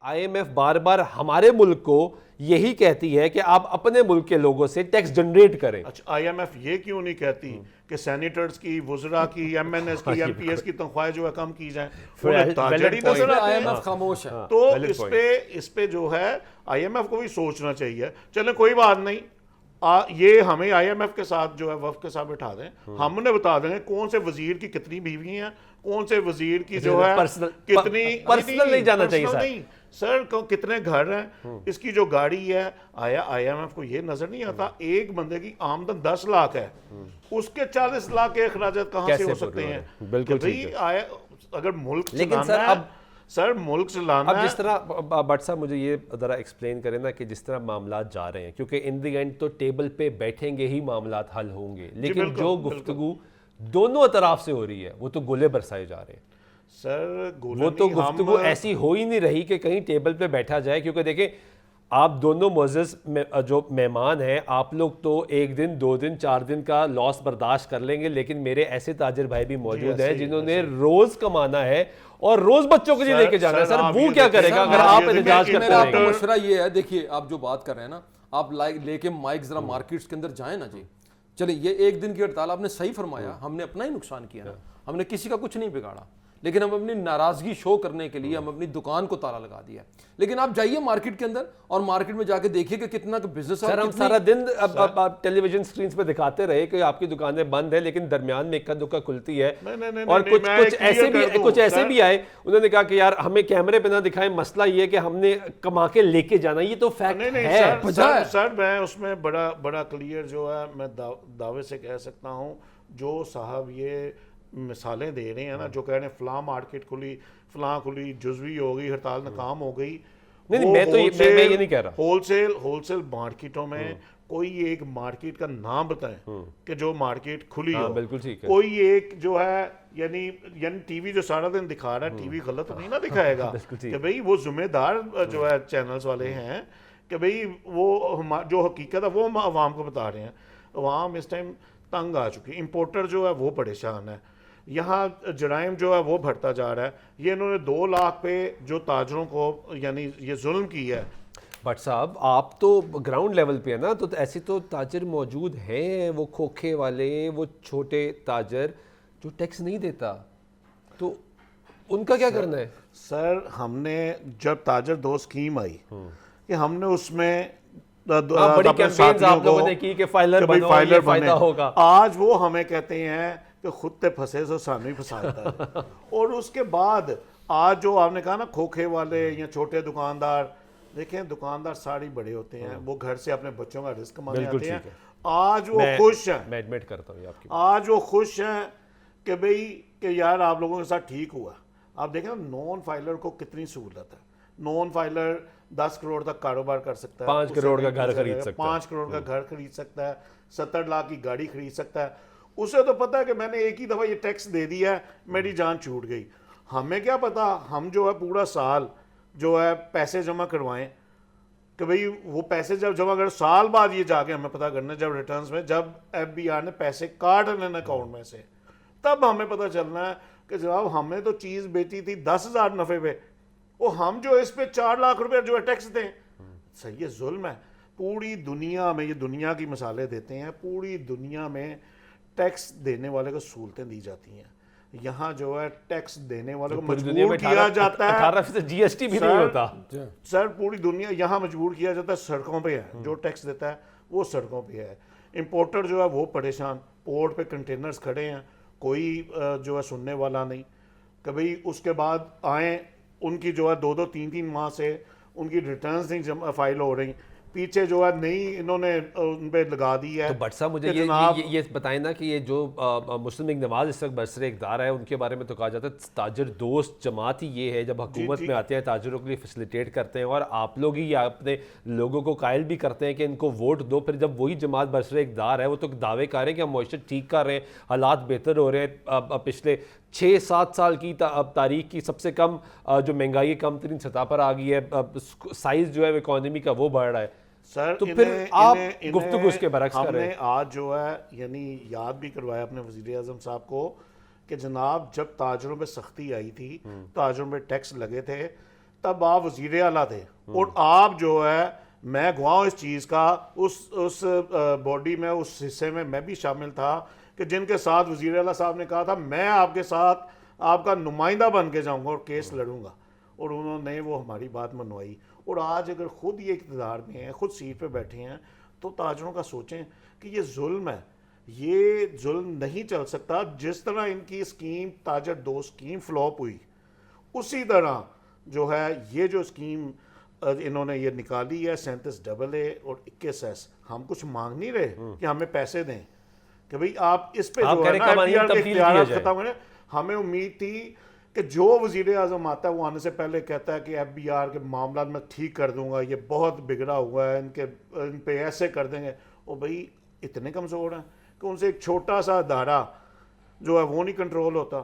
I am F bar بار ہمارے ملک کو یہی کہتی ہے کہ آپ اپنے ملک کے لوگوں سے ٹیکس جنریٹ کریں. اچھا آئی ایم ایف یہ کیوں نہیں کہتی کہ سینیٹرز کی, وزراء کی, ایم این ایس کی, ایم پی ایس کی تنخواہیں جو ہے کم کی جائیں؟ انہیں تاجر ہی نظر آتے ہیں. خاموش ہے. تو اس پہ جو ہے آئی ایم ایف کو بھی سوچنا چاہیے. چلیں کوئی بات نہیں, یہ ہمیں آئی ایم ایف کے ساتھ جو ہے وفد کے ساتھ بٹھا دیں, ہم انہیں بتا دیں کون سے وزیر کی کتنی بیوی ہیں, کون سے وزیر کی جو ہے کتنی, پرسنل نہیں جانا چاہیے سر, کتنے گھر ہیں, اس کی جو گاڑی ہے. آیا آئی ایم ایف کو یہ نظر نہیں آتا ایک بندے کی آمدن 10 لاکھ ہے, اس کے 40 لاکھ کے اخراجات کہاں سے ہو سکتے ہیں؟ بالکل. اگر ملک لیکن سر اب سر ملک چلانا, اب جس طرح بٹ صاحب مجھے یہ ذرا ایکسپلین کریں نا کہ جس طرح معاملات جا رہے ہیں, کیونکہ ان دی اینڈ تو ٹیبل پہ بیٹھیں گے ہی معاملات حل ہوں گے, لیکن جو گفتگو دونوں اطراف سے ہو رہی ہے وہ تو گولے برسائے جا رہے ہیں سر. وہ تو گفتگو ایسی ہو ہی نہیں رہی کہ کہیں ٹیبل پہ بیٹھا جائے, کیونکہ دیکھیں آپ دونوں معزز جو مہمان ہیں, آپ لوگ تو 1 دن 2 دن 4 دن کا لاس برداشت کر لیں گے, لیکن میرے ایسے تاجر بھائی بھی موجود ہیں جنہوں نے روز کمانا ہے اور روز بچوں کو نہیں لے کے جانا ہے. سر وہ کیا کرے گا اگر آپ احتجاج کرتے ہیں؟ میرا مشورہ یہ ہے, دیکھیے آپ جو بات کر رہے ہیں نا, آپ لے کے مائک ذرا مارکیٹس کے اندر جائیں نا جی. چلیں یہ 1 دن کی ہڑتال آپ نے صحیح فرمایا, ہم نے اپنا ہی نقصان کیا نا, ہم نے کسی کا کچھ نہیں بگاڑا, لیکن ہم اپنی ناراضگی شو کرنے کے لیے ہم اپنی دکان کو تالا لگا دیا. لیکن آپ جائیے مارکیٹ کے اندر اور مارکیٹ میں جا کے دیکھیے کہ کتنا بزنس ہے. سر ہم سارا دن ٹیلی ویژن سکرینز پہ دکھاتے رہے کہ آپ کی دکانیں بند ہیں, لیکن درمیان میں اکا دکا کھلتی ہے. اور کچھ ایسے بھی آئے, انہوں نے کہا کہ یار ہمیں کیمرے پہ نہ دکھائیں, مسئلہ یہ ہے کہ ہم نے کما کے لے کے جانا. یہ تو فیکٹ ہے سر. میں اس میں بڑا کلیئر جو ہے میں دعوے سے کہہ سکتا ہوں, جو صاحب یہ مثالیں دے رہے ہیں نا, جو کہہ رہے ہیں فلاں مارکیٹ کھلی, فلاں کھلی, جزوی ہو گئی, ہڑتال ناکام ہو گئی. نہیں میں یہ نہیں کہہ رہا. ہول سیل مارکیٹوں میں کوئی ایک مارکیٹ کا نام بتائیں کہ جو مارکیٹ کھلی ہو. بالکل ٹھیک ہے. کوئی ایک جو ہے یعنی ٹی وی جو سارا دن دکھا رہا ہے, ٹی وی غلط نہیں نہ دکھائے گا کہ بھئی وہ ذمہ دار جو ہے چینلز والے ہیں کہ بھئی وہ جو حقیقت ہے وہ عوام کو بتا رہے ہیں. عوام اس ٹائم تنگ آ چکی, امپورٹر جو ہے وہ پریشان ہے, یہاں جرائم جو ہے وہ بڑھتا جا رہا ہے. یہ انہوں نے 2 لاکھ پہ جو تاجروں کو یعنی یہ ظلم کی ہے. بٹ صاحب آپ تو گراؤنڈ لیول پہ ہے نا, تو ایسے تو تاجر موجود ہیں, وہ کھوکھے والے, وہ چھوٹے تاجر جو ٹیکس نہیں دیتا, تو ان کا کیا کرنا ہے؟ سر ہم نے جب تاجر 2 اسکیم آئی کہ ہم نے اس میں بڑی کیمپینز آپ لوگوں نے کی کہ فائلر بنو, یہ فائدہ ہوگا. آج وہ ہمیں کہتے ہیں کہ خود تے پھنسے تو سانو ہی پھنساتا ہے. اور اس کے بعد آج جو آپ نے کہا نا کھوکھے والے یا چھوٹے دکاندار, دیکھیں دکاندار ساڑی بڑے ہوتے ہیں, وہ گھر سے اپنے بچوں کا رزق کمانے آتے ہیں. آج وہ خوش ہیں, میں ایڈمٹ کرتا ہوں آپ کی, آج وہ خوش ہیں کہ بھئی کہ یار آپ لوگوں کے ساتھ ٹھیک ہوا. آپ دیکھیں نا نون فائلر کو کتنی سہولت ہے. نون فائلر 10 کروڑ تک کاروبار کر سکتا ہے, 5 کروڑ کا گھر خرید سکتا ہے, 5 کروڑ کا گھر خرید سکتا ہے, 70 لاکھ کی گاڑی خرید سکتا ہے. اسے تو پتا ہے کہ میں نے ایک ہی دفعہ یہ ٹیکس دے دیا ہے, میری جان چھوٹ گئی. ہمیں کیا پتا, ہم جو ہے پورا سال جو ہے پیسے جمع کروائیں کہ بھئی وہ پیسے جب جمع کریں, سال بعد یہ جا کے ہمیں پتا کرنا جب ریٹرنز میں, جب ایف بی آر نے پیسے کاٹ لینا اکاؤنٹ میں سے, تب ہمیں پتا چلنا ہے کہ جناب ہم نے تو چیز بیچی تھی 10,000 نفع پہ, وہ ہم جو اس پہ 4 لاکھ روپے جو ہے ٹیکس دیں. صحیح ہے, ظلم ہے. پوری دنیا میں, یہ دنیا کی مثالیں دیتے ہیں, پوری دنیا میں ٹیکس دینے والے کو سہولتیں دی جاتی ہیں. یہاں جو ہے ٹیکس دینے والے کو مجبور کیا جاتا ہے, 18% جی ایس ٹی بھی نہیں ہوتا. سر پوری دنیا یہاں مجبور کیا جاتا ہے, سڑکوں پہ ہے, جو ٹیکس دیتا ہے وہ سڑکوں پہ ہے. امپورٹر جو ہے وہ پریشان, پورٹ پہ کنٹینرز کھڑے ہیں, کوئی جو ہے سننے والا نہیں. کبھی اس کے بعد آئیں, ان کی جو ہے 2-2 3-3 ماہ سے ان کی ریٹرنز نہیں فائل ہو رہی, پیچھے جو ہے نہیں انہوں نے ان پہ لگا دی ہے. تو بٹ صاحب مجھے یہ بتائیں نا کہ یہ جو مسلم لیگ نواز اس وقت برسر اقتدار ہے, ان کے بارے میں تو کہا جاتا ہے تاجر دوست جماعت ہی یہ ہے, جب حکومت میں آتے ہیں تاجروں کے لیے فیسیلیٹیٹ کرتے ہیں, اور آپ لوگ ہی اپنے لوگوں کو قائل بھی کرتے ہیں کہ ان کو ووٹ دو. پھر جب وہی جماعت برسر اقتدار ہے, وہ تو دعوے کر رہے ہیں کہ ہم معیشت ٹھیک کر رہے ہیں, حالات بہتر ہو رہے ہیں, پچھلے 6-7 سال کی تاریخ کی سب سے کم جو مہنگائی کم ترین سطح پر آ گئی ہے, سائز جو ہے اکانومی کا وہ بڑھ رہا ہے. سر تو پھر آپ گفتگو اس کے برعکس کر رہے ہیں. ہم نے آج جو ہے یعنی یاد بھی کروایا اپنے وزیر اعظم صاحب کو کہ جناب جب تاجروں پہ سختی آئی تھی, تاجروں پہ ٹیکس لگے تھے, تب آپ وزیر اعلیٰ تھے اور آپ جو ہے میں گواہ ہوں اس چیز کا اس باڈی میں اس حصے میں بھی شامل تھا کہ جن کے ساتھ وزیر اعلیٰ صاحب نے کہا تھا میں آپ کے ساتھ آپ کا نمائندہ بن کے جاؤں گا اور کیس لڑوں گا اور انہوں نے وہ ہماری بات منوائی اور آج اگر خود یہ اقتدار میں ہیں خود سیٹ پہ بیٹھے ہیں تو تاجروں کا سوچیں کہ یہ ظلم ہے یہ ظلم نہیں چل سکتا جس طرح ان کی اسکیم تاجر دو اسکیم فلوپ ہوئی اسی طرح جو ہے یہ جو اسکیم انہوں نے یہ نکالی ہے 37AA اور 21S ہم کچھ مانگ نہیں رہے کہ ہمیں پیسے دیں کہ بھئی آپ اس پہ جو ہے نا FDR کے اختیارات ختم ہوئے ہمیں امید تھی کہ جو وزیر اعظم آتا ہے وہ آنے سے پہلے کہتا ہے کہ FBR کے معاملات میں ٹھیک کر دوں گا یہ بہت بگڑا ہوا ہے ان پہ ایسے کر دیں گے اور بھئی اتنے کمزور ہیں کہ ان سے ایک چھوٹا سا ادارہ جو ہے وہ نہیں کنٹرول ہوتا